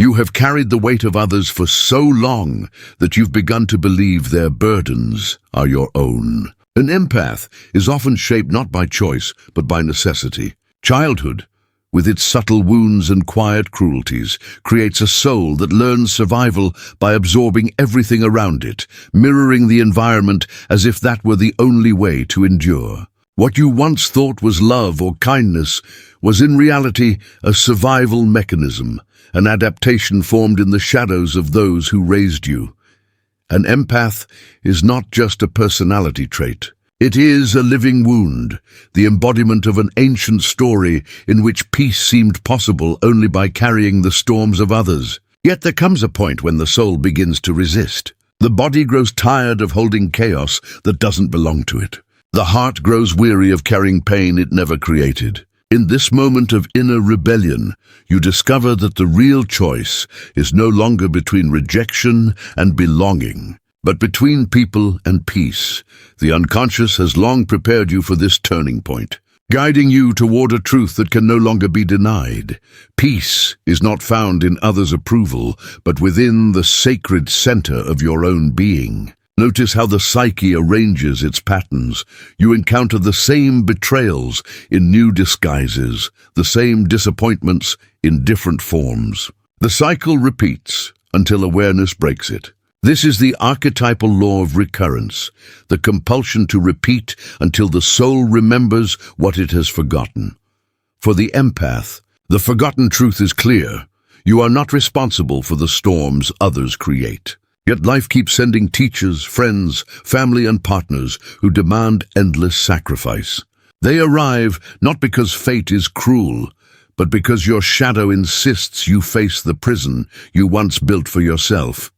You have carried the weight of others for so long that you've begun to believe their burdens are your own. An empath is often shaped not by choice, but by necessity. Childhood, with its subtle wounds and quiet cruelties, creates a soul that learns survival by absorbing everything around it, mirroring the environment as if that were the only way to endure. What you once thought was love or kindness was in reality a survival mechanism, an adaptation formed in the shadows of those who raised you. An empath is not just a personality trait. It is a living wound, the embodiment of an ancient story in which peace seemed possible only by carrying the storms of others. Yet there comes a point when the soul begins to resist. The body grows tired of holding chaos that doesn't belong to it. The heart grows weary of carrying pain it never created. In this moment of inner rebellion, you discover that the real choice is no longer between rejection and belonging, but between people and peace. The unconscious has long prepared you for this turning point, guiding you toward a truth that can no longer be denied. Peace is not found in others' approval, but within the sacred center of your own being. Notice how the psyche arranges its patterns. You encounter the same betrayals in new disguises, the same disappointments in different forms. The cycle repeats until awareness breaks it. This is the archetypal law of recurrence, the compulsion to repeat until the soul remembers what it has forgotten. For the empath, the forgotten truth is clear. You are not responsible for the storms others create. Yet life keeps sending teachers, friends, family and partners who demand endless sacrifice. They arrive not because fate is cruel, but because your shadow insists you face the prison you once built for yourself.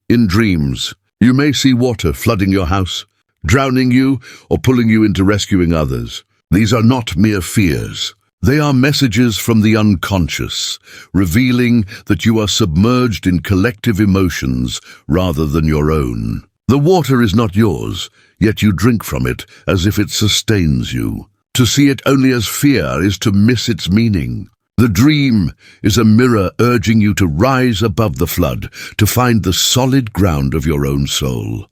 In dreams, you may see water flooding your house, drowning you or pulling you into rescuing others. These are not mere fears. They are messages from the unconscious, revealing that you are submerged in collective emotions rather than your own. The water is not yours, yet you drink from it as if it sustains you. To see it only as fear is to miss its meaning. The dream is a mirror urging you to rise above the flood, to find the solid ground of your own soul.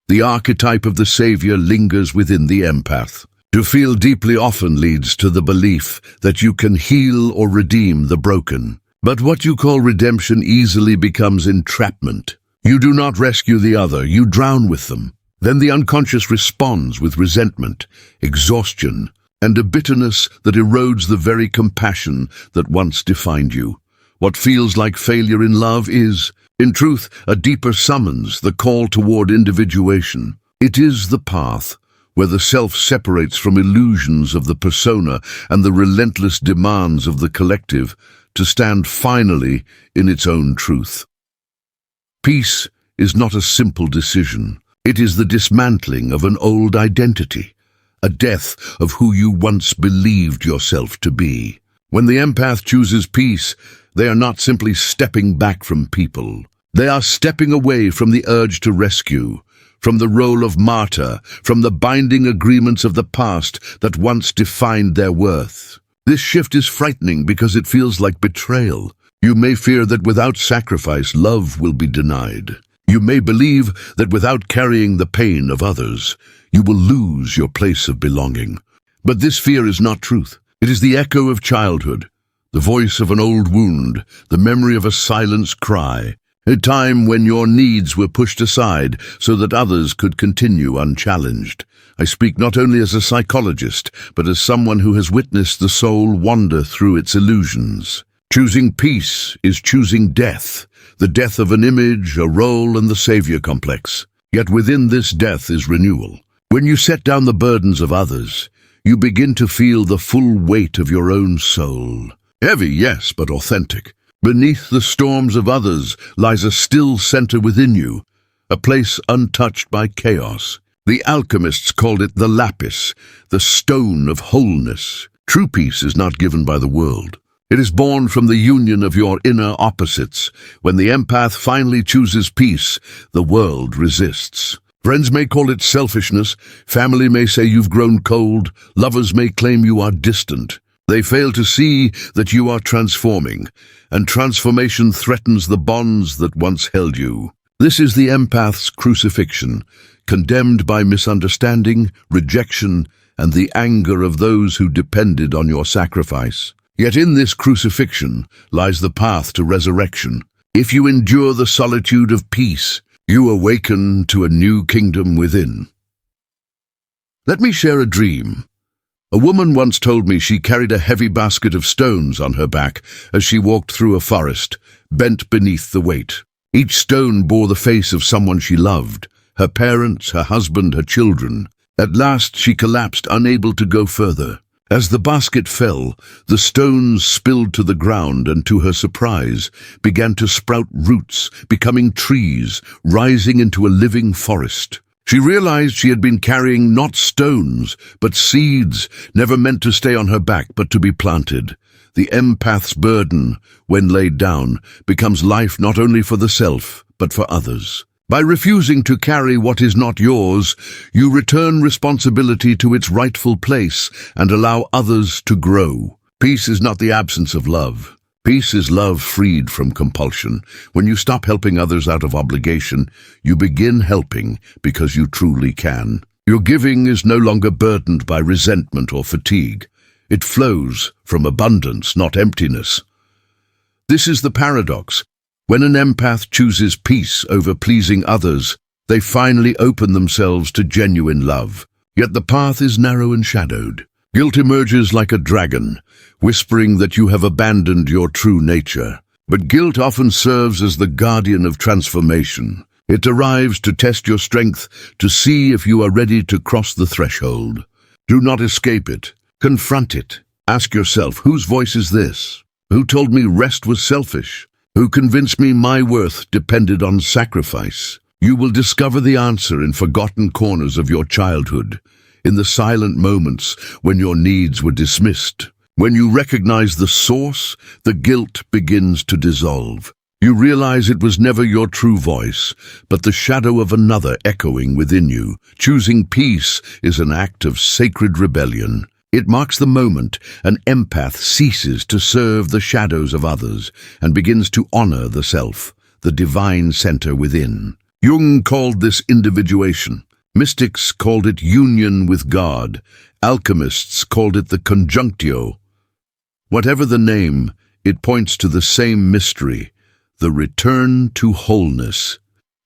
The archetype of the savior lingers within the empath. To feel deeply often leads to the belief that you can heal or redeem the broken. But what you call redemption easily becomes entrapment. You do not rescue the other, you drown with them. Then the unconscious responds with resentment, exhaustion, and a bitterness that erodes the very compassion that once defined you. What feels like failure in love is, in truth, a deeper summons, the call toward individuation. It is the path where the self separates from illusions of the persona and the relentless demands of the collective to stand finally in its own truth. Peace is not a simple decision. It is the dismantling of an old identity, a death of who you once believed yourself to be. When the empath chooses peace, they are not simply stepping back from people. They are stepping away from the urge to rescue, from the role of martyr, from the binding agreements of the past that once defined their worth. This shift is frightening because it feels like betrayal. You may fear that without sacrifice, love will be denied. You may believe that without carrying the pain of others, you will lose your place of belonging. But this fear is not truth. It is the echo of childhood, the voice of an old wound, the memory of a silenced cry, a time when your needs were pushed aside so that others could continue unchallenged. I speak not only as a psychologist, but as someone who has witnessed the soul wander through its illusions. Choosing peace is choosing death, the death of an image, a role, and the savior complex. Yet within this death is renewal. When you set down the burdens of others, you begin to feel the full weight of your own soul. Heavy, yes, but authentic. Beneath the storms of others lies a still center within you, a place untouched by chaos. The alchemists called it the lapis, the stone of wholeness. True peace is not given by the world. It is born from the union of your inner opposites. When the empath finally chooses peace, the world resists. Friends may call it selfishness, family may say you've grown cold, lovers may claim you are distant. They fail to see that you are transforming, and transformation threatens the bonds that once held you. This is the empath's crucifixion, condemned by misunderstanding, rejection, and the anger of those who depended on your sacrifice. Yet in this crucifixion lies the path to resurrection. If you endure the solitude of peace, you awaken to a new kingdom within. Let me share a dream. A woman once told me she carried a heavy basket of stones on her back as she walked through a forest, bent beneath the weight. Each stone bore the face of someone she loved, her parents, her husband, her children. At last she collapsed, unable to go further. As the basket fell, the stones spilled to the ground and, to her surprise, began to sprout roots, becoming trees, rising into a living forest. She realized she had been carrying not stones, but seeds, never meant to stay on her back but to be planted. The empath's burden, when laid down, becomes life not only for the self, but for others. By refusing to carry what is not yours, you return responsibility to its rightful place and allow others to grow. Peace is not the absence of love. Peace is love freed from compulsion. When you stop helping others out of obligation, you begin helping because you truly can. Your giving is no longer burdened by resentment or fatigue. It flows from abundance, not emptiness. This is the paradox. When an empath chooses peace over pleasing others, they finally open themselves to genuine love. Yet the path is narrow and shadowed. Guilt emerges like a dragon, whispering that you have abandoned your true nature. But guilt often serves as the guardian of transformation. It arrives to test your strength, to see if you are ready to cross the threshold. Do not escape it. Confront it. Ask yourself, whose voice is this? Who told me rest was selfish? Who convinced me my worth depended on sacrifice? You will discover the answer in forgotten corners of your childhood, in the silent moments when your needs were dismissed. When you recognize the source, the guilt begins to dissolve. You realize it was never your true voice, but the shadow of another echoing within you. Choosing peace is an act of sacred rebellion. It marks the moment an empath ceases to serve the shadows of others and begins to honor the self, the divine center within. Jung called this individuation. Mystics called it union with God. Alchemists called it the conjunctio. Whatever the name, it points to the same mystery, the return to wholeness.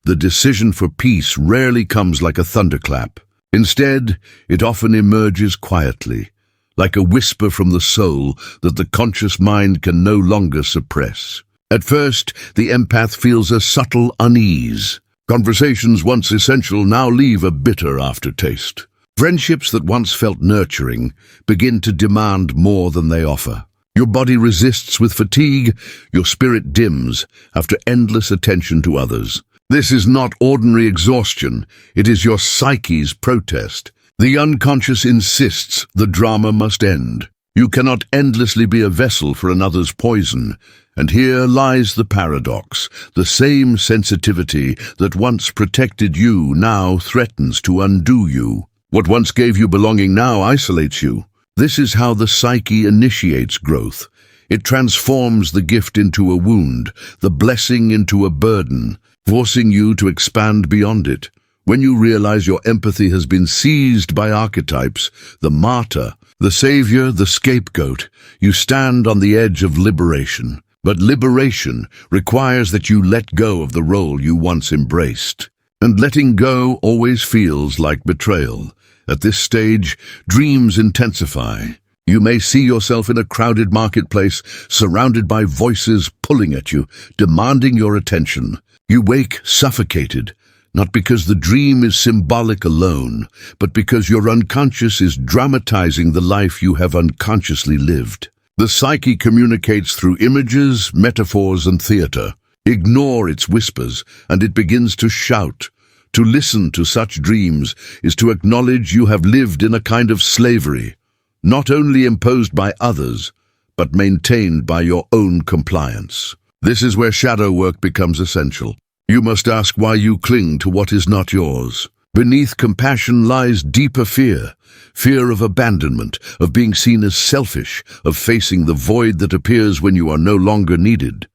The decision for peace rarely comes like a thunderclap. Instead, it often emerges quietly, like a whisper from the soul that the conscious mind can no longer suppress. At first, the empath feels a subtle unease. Conversations once essential now leave a bitter aftertaste. Friendships that once felt nurturing begin to demand more than they offer. Your body resists with fatigue, your spirit dims after endless attention to others. This is not ordinary exhaustion, it is your psyche's protest. The unconscious insists the drama must end. You cannot endlessly be a vessel for another's poison. And here lies the paradox. The same sensitivity that once protected you now threatens to undo you. What once gave you belonging now isolates you. This is how the psyche initiates growth. It transforms the gift into a wound, the blessing into a burden, forcing you to expand beyond it. When you realize your empathy has been seized by archetypes, the martyr, the savior, the scapegoat, you stand on the edge of liberation. But liberation requires that you let go of the role you once embraced. And letting go always feels like betrayal. At this stage, dreams intensify. You may see yourself in a crowded marketplace, surrounded by voices pulling at you, demanding your attention. You wake suffocated, not because the dream is symbolic alone, but because your unconscious is dramatizing the life you have unconsciously lived. The psyche communicates through images, metaphors, and theater. Ignore its whispers, and it begins to shout. To listen to such dreams is to acknowledge you have lived in a kind of slavery, not only imposed by others, but maintained by your own compliance. This is where shadow work becomes essential. You must ask why you cling to what is not yours. Beneath compassion lies deeper fear. Fear of abandonment, of being seen as selfish, of facing the void that appears when you are no longer needed.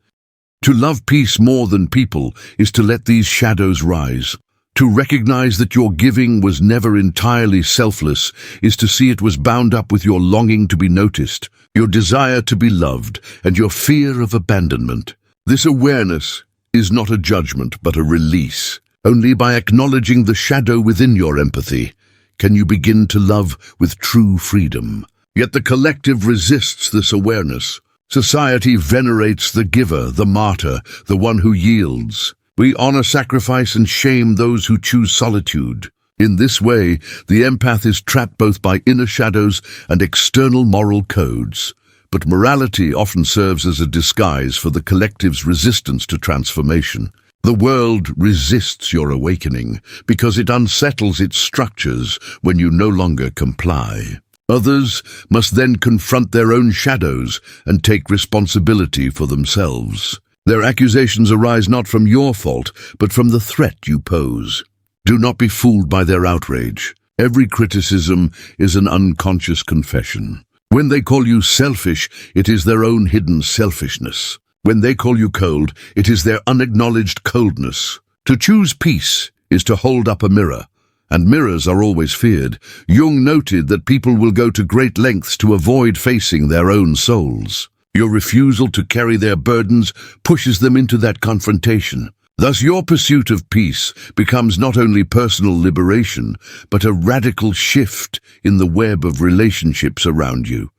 To love peace more than people is to let these shadows rise. To recognize that your giving was never entirely selfless is to see it was bound up with your longing to be noticed, your desire to be loved, and your fear of abandonment. This awareness is not a judgment but a release. Only by acknowledging the shadow within your empathy can you begin to love with true freedom. Yet the collective resists this awareness. Society venerates the giver, the martyr, the one who yields. We honor sacrifice and shame those who choose solitude. In this way, the empath is trapped both by inner shadows and external moral codes. But morality often serves as a disguise for the collective's resistance to transformation. The world resists your awakening because it unsettles its structures when you no longer comply. Others must then confront their own shadows and take responsibility for themselves. Their accusations arise not from your fault, but from the threat you pose. Do not be fooled by their outrage. Every criticism is an unconscious confession. When they call you selfish, it is their own hidden selfishness. When they call you cold, it is their unacknowledged coldness. To choose peace is to hold up a mirror, and mirrors are always feared. Jung noted that people will go to great lengths to avoid facing their own souls. Your refusal to carry their burdens pushes them into that confrontation. Thus, your pursuit of peace becomes not only personal liberation, but a radical shift in the web of relationships around you.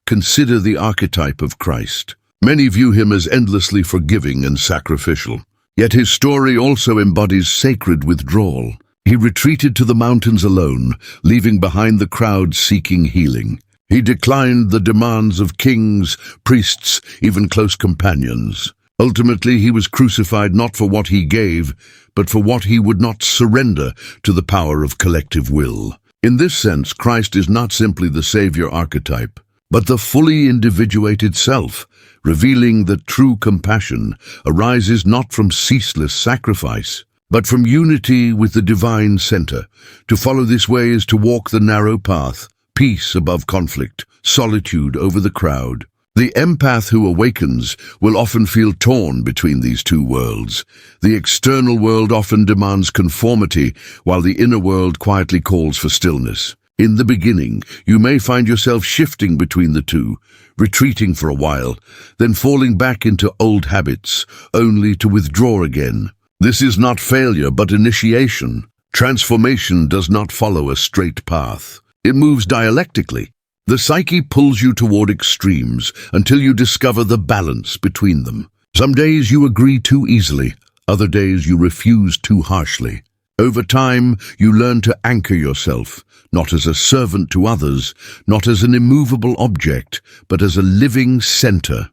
Consider the archetype of Christ. Many view him as endlessly forgiving and sacrificial. Yet his story also embodies sacred withdrawal. He retreated to the mountains alone, leaving behind the crowd seeking healing. He declined the demands of kings, priests, even close companions. Ultimately, he was crucified not for what he gave, but for what he would not surrender to the power of collective will. In this sense, Christ is not simply the Savior archetype, but the fully individuated self, revealing that true compassion arises not from ceaseless sacrifice, but from unity with the divine center. To follow this way is to walk the narrow path, peace above conflict, solitude over the crowd. The empath who awakens will often feel torn between these two worlds. The external world often demands conformity, while the inner world quietly calls for stillness. In the beginning, you may find yourself shifting between the two, retreating for a while, then falling back into old habits, only to withdraw again. This is not failure, but initiation. Transformation does not follow a straight path. It moves dialectically. The psyche pulls you toward extremes until you discover the balance between them. Some days you agree too easily, other days you refuse too harshly. Over time, you learn to anchor yourself, not as a servant to others, not as an immovable object, but as a living center.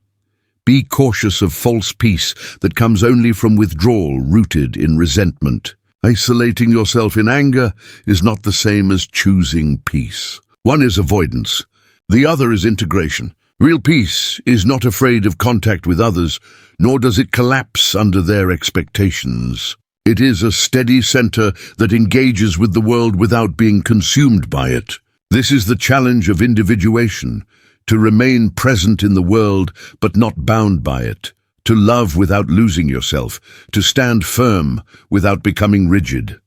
Be cautious of false peace that comes only from withdrawal rooted in resentment. Isolating yourself in anger is not the same as choosing peace. One is avoidance, the other is integration. Real peace is not afraid of contact with others, nor does it collapse under their expectations. It is a steady center that engages with the world without being consumed by it. This is the challenge of individuation, to remain present in the world but not bound by it. To love without losing yourself, to stand firm without becoming rigid.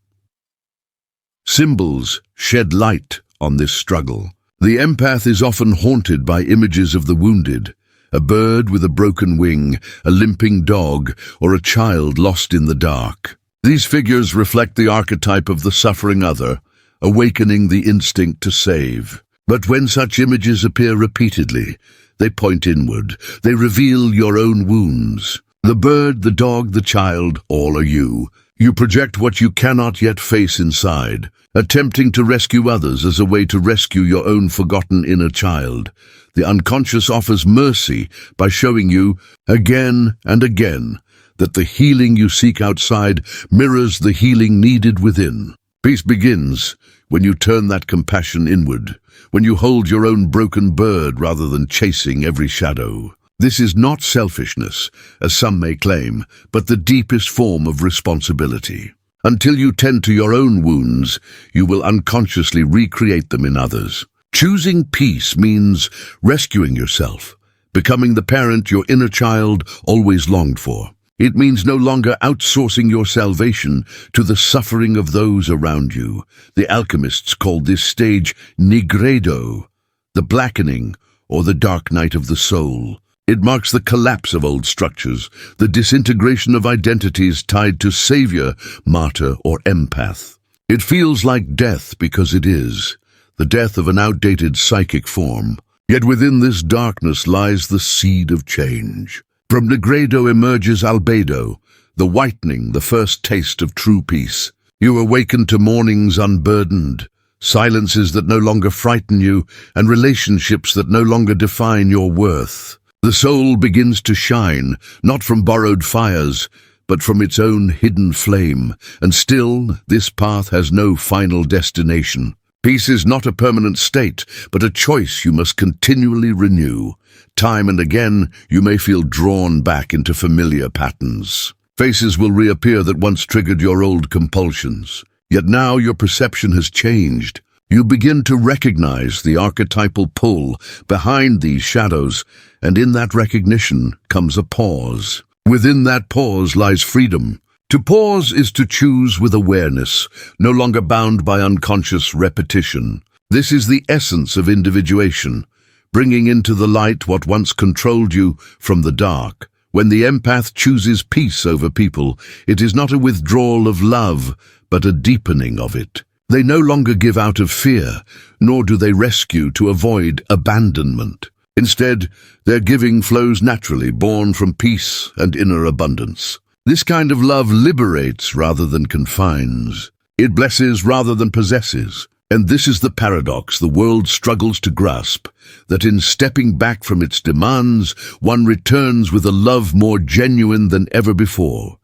Symbols shed light on this struggle. The empath is often haunted by images of the wounded, a bird with a broken wing, a limping dog, or a child lost in the dark. These figures reflect the archetype of the suffering other, awakening the instinct to save. But when such images appear repeatedly, they point inward. They reveal your own wounds. The bird, the dog, the child, all are you. You project what you cannot yet face inside, attempting to rescue others as a way to rescue your own forgotten inner child. The unconscious offers mercy by showing you, again and again, that the healing you seek outside mirrors the healing needed within. Peace begins when you turn that compassion inward, when you hold your own broken bird rather than chasing every shadow. This is not selfishness, as some may claim, but the deepest form of responsibility. Until you tend to your own wounds, you will unconsciously recreate them in others. Choosing peace means rescuing yourself, becoming the parent your inner child always longed for. It means no longer outsourcing your salvation to the suffering of those around you. The alchemists called this stage nigredo, the blackening or the dark night of the soul. It marks the collapse of old structures, the disintegration of identities tied to savior, martyr, or empath. It feels like death because it is, the death of an outdated psychic form. Yet within this darkness lies the seed of change. From nigredo emerges albedo, the whitening, the first taste of true peace. You awaken to mornings unburdened, silences that no longer frighten you, and relationships that no longer define your worth. The soul begins to shine, not from borrowed fires, but from its own hidden flame, and still, this path has no final destination. Peace is not a permanent state, but a choice you must continually renew. Time and again, you may feel drawn back into familiar patterns. Faces will reappear that once triggered your old compulsions. Yet now your perception has changed. You begin to recognize the archetypal pull behind these shadows, and in that recognition comes a pause. Within that pause lies freedom. To pause is to choose with awareness, no longer bound by unconscious repetition. This is the essence of individuation, bringing into the light what once controlled you from the dark. When the empath chooses peace over people, it is not a withdrawal of love, but a deepening of it. They no longer give out of fear, nor do they rescue to avoid abandonment. Instead, their giving flows naturally, born from peace and inner abundance. This kind of love liberates rather than confines. It blesses rather than possesses. And this is the paradox the world struggles to grasp, that in stepping back from its demands, one returns with a love more genuine than ever before.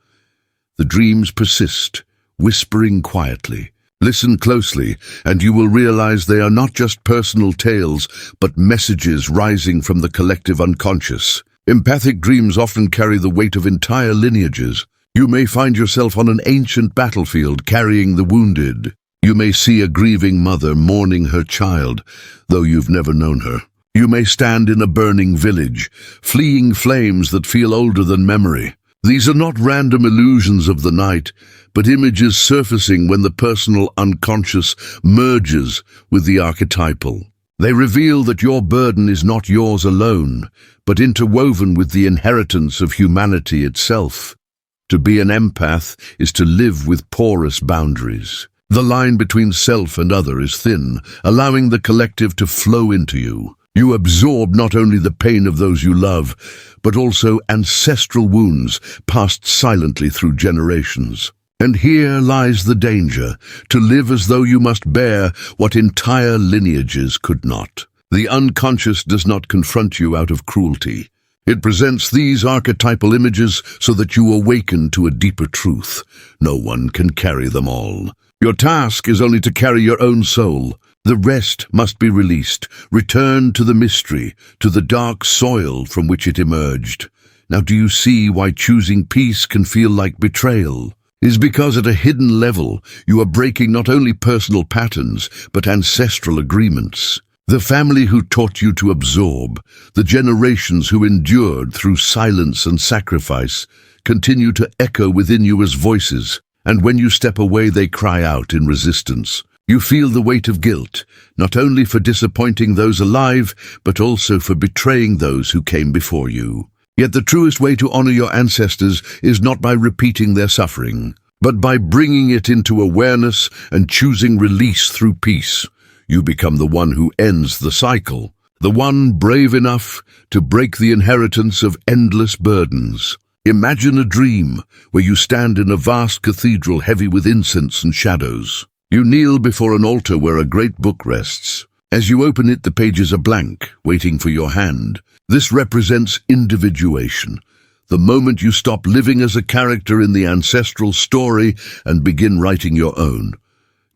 The dreams persist, whispering quietly. Listen closely, and you will realize they are not just personal tales, but messages rising from the collective unconscious. Empathic dreams often carry the weight of entire lineages. You may find yourself on an ancient battlefield carrying the wounded. You may see a grieving mother mourning her child, though you've never known her. You may stand in a burning village, fleeing flames that feel older than memory. These are not random illusions of the night, but images surfacing when the personal unconscious merges with the archetypal. They reveal that your burden is not yours alone, but interwoven with the inheritance of humanity itself. To be an empath is to live with porous boundaries. The line between self and other is thin, allowing the collective to flow into you. You absorb not only the pain of those you love, but also ancestral wounds passed silently through generations. And here lies the danger, to live as though you must bear what entire lineages could not. The unconscious does not confront you out of cruelty. It presents these archetypal images so that you awaken to a deeper truth. No one can carry them all. Your task is only to carry your own soul. The rest must be released, returned to the mystery, to the dark soil from which it emerged. Now do you see why choosing peace can feel like betrayal? It is because at a hidden level, you are breaking not only personal patterns, but ancestral agreements. The family who taught you to absorb, the generations who endured through silence and sacrifice, continue to echo within you as voices. And when you step away, they cry out in resistance. You feel the weight of guilt, not only for disappointing those alive, but also for betraying those who came before you. Yet the truest way to honor your ancestors is not by repeating their suffering, but by bringing it into awareness and choosing release through peace. You become the one who ends the cycle, the one brave enough to break the inheritance of endless burdens. Imagine a dream where you stand in a vast cathedral heavy with incense and shadows. You kneel before an altar where a great book rests. As you open it, the pages are blank, waiting for your hand. This represents individuation, the moment you stop living as a character in the ancestral story and begin writing your own.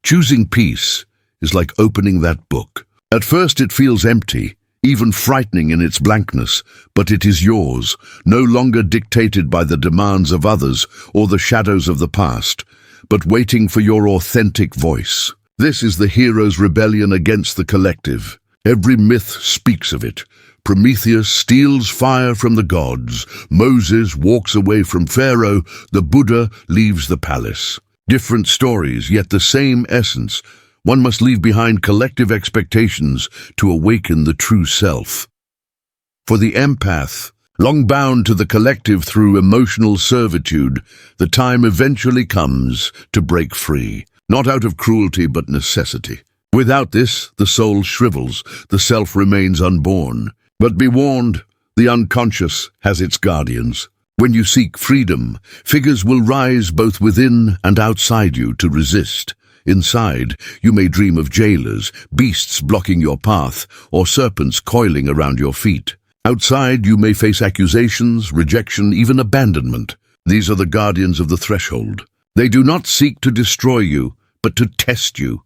Choosing peace is like opening that book. At first it feels empty, even frightening in its blankness, but it is yours, no longer dictated by the demands of others or the shadows of the past, but waiting for your authentic voice. This is the hero's rebellion against the collective. Every myth speaks of it. Prometheus steals fire from the gods. Moses walks away from Pharaoh. The Buddha leaves the palace. Different stories, yet the same essence. One must leave behind collective expectations to awaken the true self. For the empath, long bound to the collective through emotional servitude, the time eventually comes to break free, not out of cruelty but necessity. Without this, the soul shrivels, the self remains unborn. But be warned, the unconscious has its guardians. When you seek freedom, figures will rise both within and outside you to resist. Inside, you may dream of jailers, beasts blocking your path, or serpents coiling around your feet. Outside, you may face accusations, rejection, even abandonment. These are the guardians of the threshold. They do not seek to destroy you, but to test you,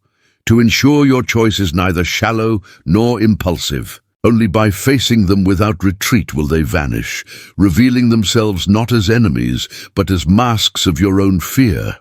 to ensure your choice is neither shallow nor impulsive. Only by facing them without retreat will they vanish, revealing themselves not as enemies, but as masks of your own fear.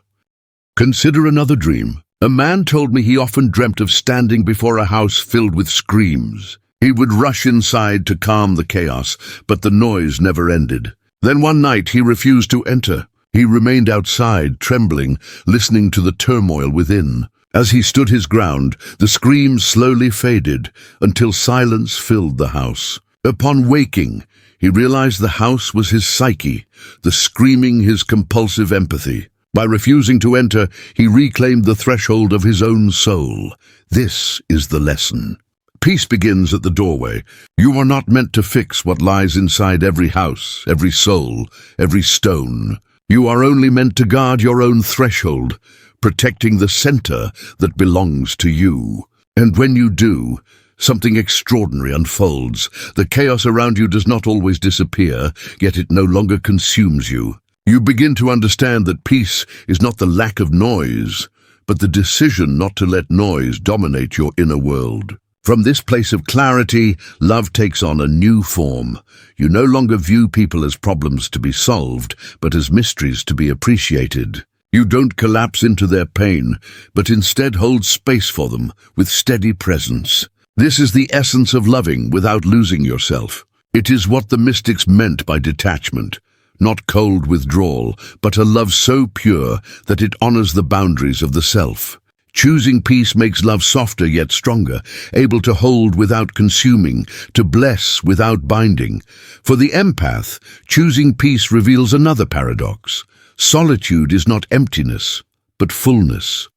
Consider another dream. A man told me he often dreamt of standing before a house filled with screams. He would rush inside to calm the chaos, but the noise never ended. Then one night he refused to enter. He remained outside, trembling, listening to the turmoil within. As he stood his ground, the screams slowly faded until silence filled the house. Upon waking, he realized the house was his psyche, the screaming his compulsive empathy. By refusing to enter, he reclaimed the threshold of his own soul. This is the lesson. Peace begins at the doorway. You are not meant to fix what lies inside every house, every soul, every stone. You are only meant to guard your own threshold, protecting the center that belongs to you. And when you do, something extraordinary unfolds. The chaos around you does not always disappear, yet it no longer consumes you. You begin to understand that peace is not the lack of noise, but the decision not to let noise dominate your inner world. From this place of clarity, love takes on a new form. You no longer view people as problems to be solved, but as mysteries to be appreciated. You don't collapse into their pain, but instead hold space for them with steady presence. This is the essence of loving without losing yourself. It is what the mystics meant by detachment. Not cold withdrawal, but a love so pure that it honors the boundaries of the self. Choosing peace makes love softer yet stronger, able to hold without consuming, to bless without binding. For the empath, choosing peace reveals another paradox. Solitude is not emptiness, but fullness.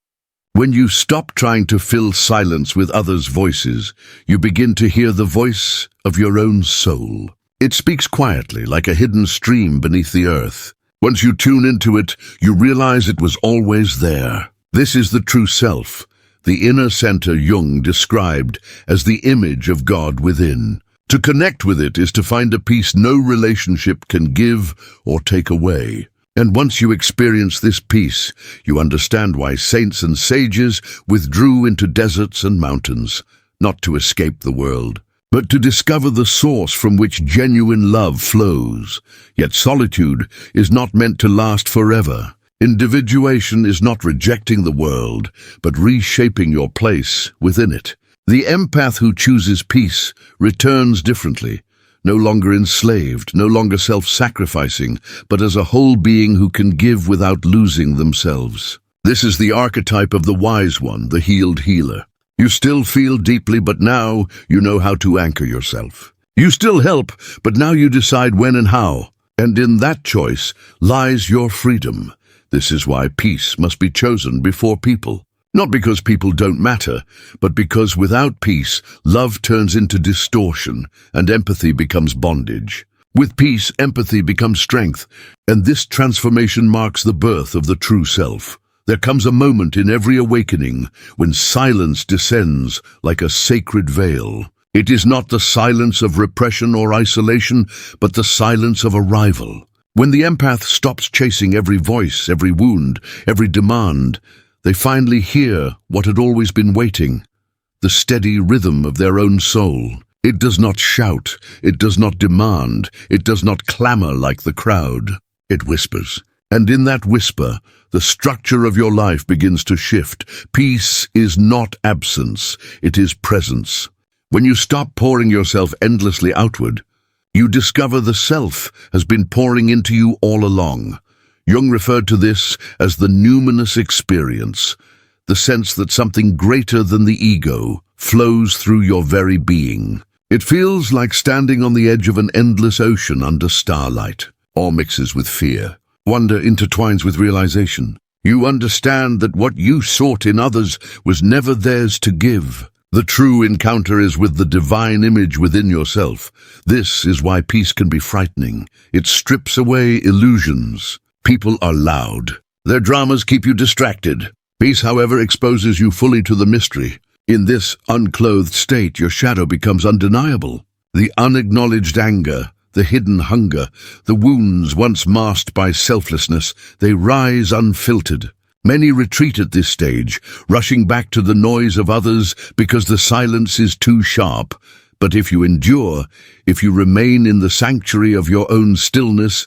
When you stop trying to fill silence with others' voices, you begin to hear the voice of your own soul. It speaks quietly, like a hidden stream beneath the earth. Once you tune into it, you realize it was always there. This is the true self, the inner center Jung described as the image of God within. To connect with it is to find a peace no relationship can give or take away. And once you experience this peace, you understand why saints and sages withdrew into deserts and mountains, not to escape the world, but to discover the source from which genuine love flows. Yet solitude is not meant to last forever. Individuation is not rejecting the world, but reshaping your place within it. The empath who chooses peace returns differently, no longer enslaved, no longer self-sacrificing, but as a whole being who can give without losing themselves. This is the archetype of the wise one, the healed healer. You still feel deeply, but now you know how to anchor yourself. You still help, but now you decide when and how. And in that choice lies your freedom. This is why peace must be chosen before people. Not because people don't matter, but because without peace, love turns into distortion and empathy becomes bondage. With peace, empathy becomes strength, and this transformation marks the birth of the true self. There comes a moment in every awakening when silence descends like a sacred veil. It is not the silence of repression or isolation, but the silence of arrival. When the empath stops chasing every voice, every wound, every demand, they finally hear what had always been waiting, the steady rhythm of their own soul. It does not shout, it does not demand, it does not clamor like the crowd. It whispers, And in that whisper, the structure of your life begins to shift. Peace is not absence, it is presence. When you stop pouring yourself endlessly outward, you discover the self has been pouring into you all along. Jung referred to this as the numinous experience, the sense that something greater than the ego flows through your very being. It feels like standing on the edge of an endless ocean under starlight. Awe mixes with fear. Wonder intertwines with realization. You understand that what you sought in others was never theirs to give. The true encounter is with the divine image within yourself. This is why peace can be frightening. It strips away illusions. People are loud. Their dramas keep you distracted. Peace, however, exposes you fully to the mystery. In this unclothed state, your shadow becomes undeniable. The unacknowledged anger, the hidden hunger, the wounds once masked by selflessness, they rise unfiltered. Many retreat at this stage, rushing back to the noise of others because the silence is too sharp. But if you endure, if you remain in the sanctuary of your own stillness,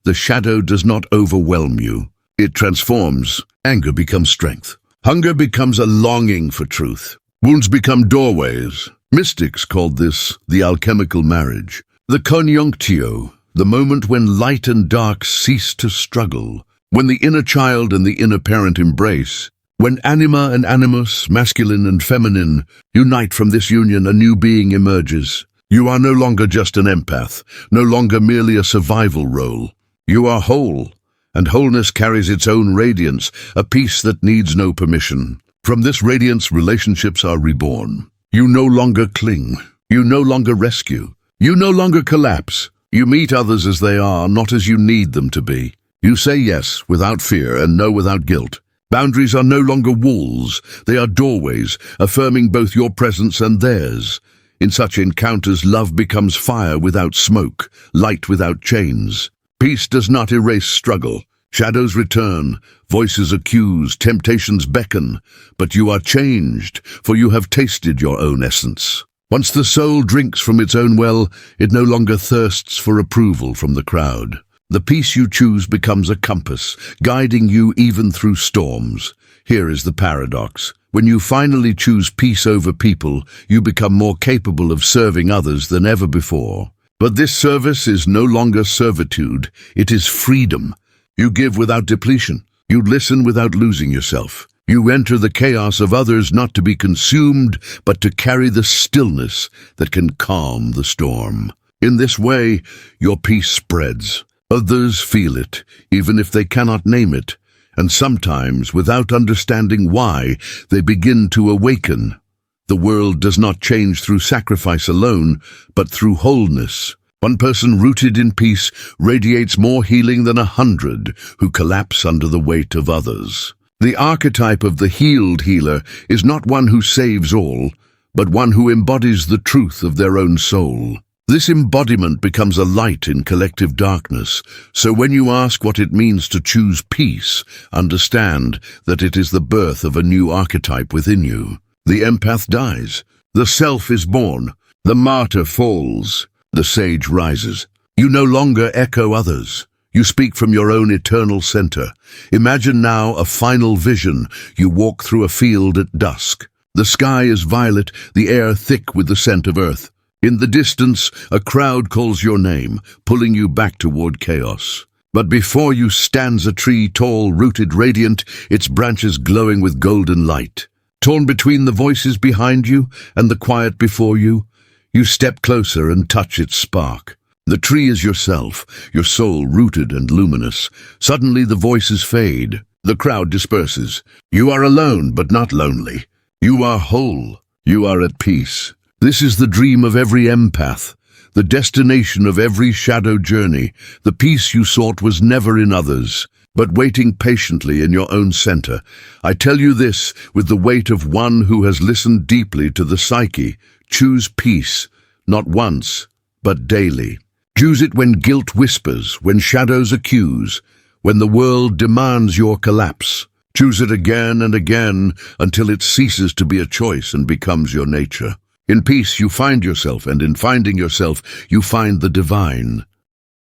the shadow does not overwhelm you. It transforms. Anger becomes strength. Hunger becomes a longing for truth. Wounds become doorways. Mystics called this the alchemical marriage. The conjunctio, the moment when light and dark cease to struggle. When the inner child and the inner parent embrace. When anima and animus, masculine and feminine, unite from this union, a new being emerges. You are no longer just an empath, no longer merely a survival role. You are whole, and wholeness carries its own radiance, a peace that needs no permission. From this radiance, relationships are reborn. You no longer cling. You no longer rescue. You no longer collapse. You meet others as they are, not as you need them to be. You say yes without fear and no without guilt. Boundaries are no longer walls. They are doorways, affirming both your presence and theirs. In such encounters, love becomes fire without smoke, light without chains. Peace does not erase struggle. Shadows return, voices accuse, temptations beckon, but you are changed, for you have tasted your own essence. Once the soul drinks from its own well, it no longer thirsts for approval from the crowd. The peace you choose becomes a compass, guiding you even through storms. Here is the paradox. When you finally choose peace over people, you become more capable of serving others than ever before. But this service is no longer servitude, it is freedom. You give without depletion. You listen without losing yourself. You enter the chaos of others not to be consumed, but to carry the stillness that can calm the storm. In this way, your peace spreads. Others feel it, even if they cannot name it, and sometimes, without understanding why, they begin to awaken. The world does not change through sacrifice alone, but through wholeness. One person rooted in peace radiates more healing than 100 who collapse under the weight of others. The archetype of the healed healer is not one who saves all, but one who embodies the truth of their own soul. This embodiment becomes a light in collective darkness, so when you ask what it means to choose peace, understand that it is the birth of a new archetype within you. The empath dies, the self is born, the martyr falls, the sage rises. You no longer echo others. You speak from your own eternal center. Imagine now a final vision. You walk through a field at dusk. The sky is violet, the air thick with the scent of earth. In the distance, a crowd calls your name, pulling you back toward chaos. But before you stands a tree, tall, rooted, radiant, its branches glowing with golden light. Torn between the voices behind you and the quiet before you, you step closer and touch its spark. The tree is yourself, your soul rooted and luminous. Suddenly the voices fade. The crowd disperses. You are alone, but not lonely. You are whole. You are at peace. This is the dream of every empath, the destination of every shadow journey. The peace you sought was never in others, but waiting patiently in your own center. I tell you this with the weight of one who has listened deeply to the psyche. Choose peace, not once, but daily. Choose it when guilt whispers, when shadows accuse, when the world demands your collapse. Choose it again and again until it ceases to be a choice and becomes your nature. In peace you find yourself, and in finding yourself you find the divine.